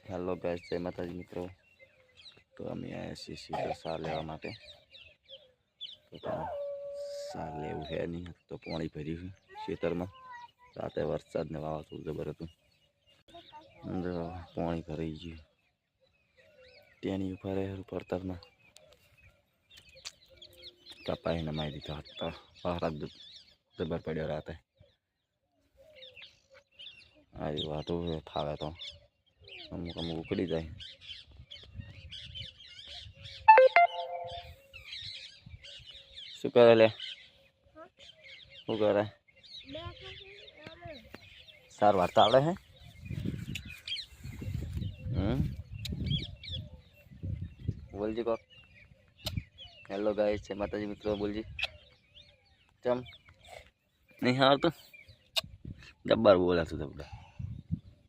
Hello guys, जय माताजी मित्रों। तो अमे आया छीए सीधो सार लेवा माटे। तो सार लेवुं है नहीं तो पाणी भर्યું खेतर में। राते वरसाद ने वावाझोडું जबर हतुं। पाणी भराई गयुं। तेनी उभा रहे પડતર में कपाई ने मारी दीधो હતો। वरसाद जबर पड्यो राते। आई वाटो फावे तो अमुक अमुक उकड़ी जाए। शू करे ले? शू करे? सार वार्ता आवड़े है? बोल जी को। हेलो गाइस, जय माताजी मित्रों। बोल जी चम नहीं हार तो जब्बर बोला तू जब्बर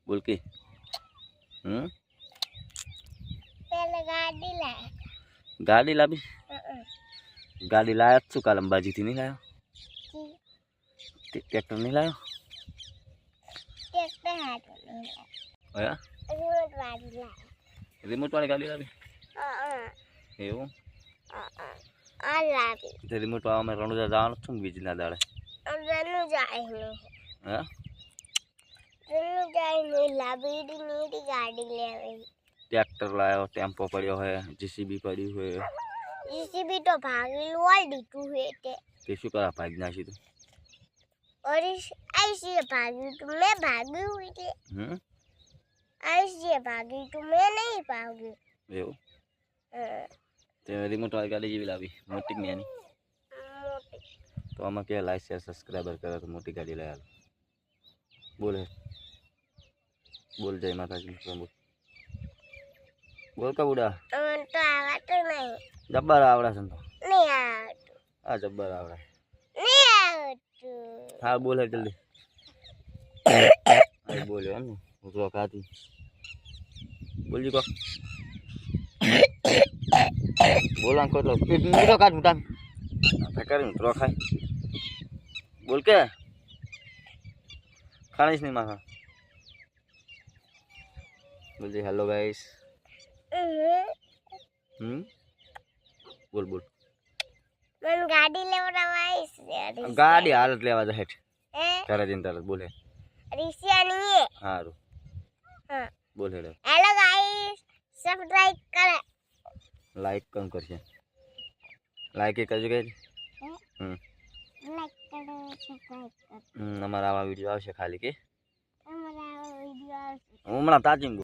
बोल के। पहले गाड़ी ला। गाड़ी लाभी? गाड़ी लाया छू काल अंबाजी थी। नहीं लाया? ट्रैक्टर नहीं लाया? ट्रैक्टर हाथ में आया रिमोट वाली ला। रिमोट वाली गाड़ी लाभी? એવું आ लावी ते रिमोट वाला में रણુજા જવાનું છું બીજ ના દાડે। रनु जाए नहीं हां रनु जाए नहीं लावी नीडी गाड़ी ले आई। ट्रैक्टर लायो, टेम्पो पड़ियो है, जेसीबी पड़ी है। जेसीबी तो भागी लोल दीटू है ते शू करा भाग नाखी तू? और ऐसी भागी तो मैं भागी हुई थी। ऐसी भागी तो मैं नहीं भागी। એવું તે रिमोट वाली गाड़ी जेवी लावी मोटी नहीं आनी। तो आमा क्या लाइक शेयर सब्सक्राइबर करे तो मोटी गाड़ी ले आलो। बोल बोल जय माताजी मित्रों। बोल बोल का बुढ़ा तो आवा तो नहीं जब्बर आवड़ा सन तो नहीं आवा आ जब्बर आवड़ा नहीं आवा तो हाँ बोल है जल्दी। अरे बोलो हम उतरो खाती बोल जी को बोल अंको तो मीठो काट मुटान फेकर उतरो खाए बोल के खाना नहीं माखा। बोल जी हेलो गाइस। बोल बोल मन गाड़ी ले रवाई गाड़ी हालत लेवा जा हेठ करे दिन तरत बोले रिसिया नहीं है। हारू हां बोल हेडो। हेलो गाइस, सब्सक्राइब करे लाइक कौन करछे? लाइक करजो के लाइक करो सब्सक्राइब करो। हमारा आवा वीडियो आवशे खाली के हमारा वीडियो हमણાં તાજી